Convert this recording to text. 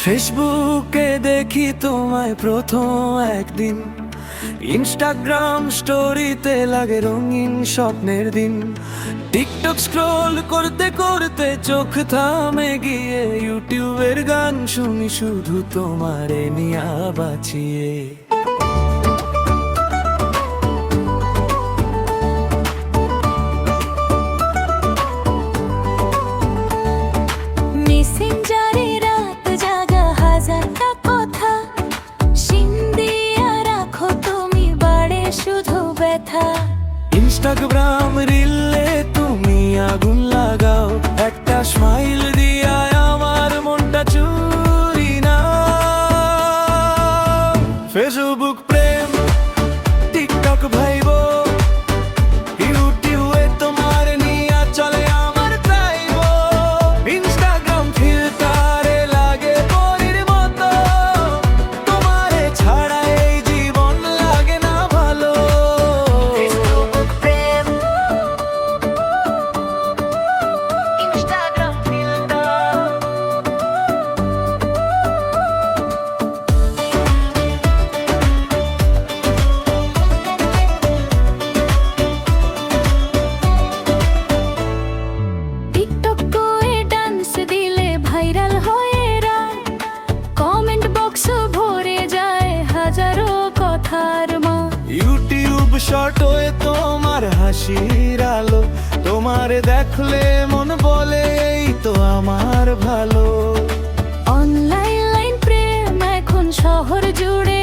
ফেসবুকে দেখি তোমায় প্রথম একদিন, ইনস্টাগ্রাম স্টোরিতে লাগে রঙিন স্বপ্নের দিন। টিকটক স্ক্রল করতে করতে চোখ থামে গিয়ে, ইউটিউবের গান শুনি শুধু তোমারে নিয়া বাঁচিয়ে। ইনস্টাগ্রাম রিলে তুমি আগুন লাগাও, একটা স্মাইল দিয়া আমার মনটা চুরি না। ফেসবুক প্রেম, টিকটক ভাইবো, ইউটিউবে তোমার নিয়া চলে আমার চাইবো। ইনস্টাগ্রাম ফিল্টারে লাগে পরীর মতো, তোমারে ছাড়া এই জীবন লাগে না ভালো। ফেসবুক প্রেম, ইনস্টাগ্রাম ফিল্টার। টিকটক করে ডান্স দিলে ভাইরাল হয়ে কমেন্ট বক্স ভরে যায় হাজারো কথার মা। ইউটিউব শর্ট হয়ে তোমার হাসির আলো, তোমারে দেখলে মন বলে এই তো আমার ভালো। অনলাইন প্রেম এখন শহর জুড়ে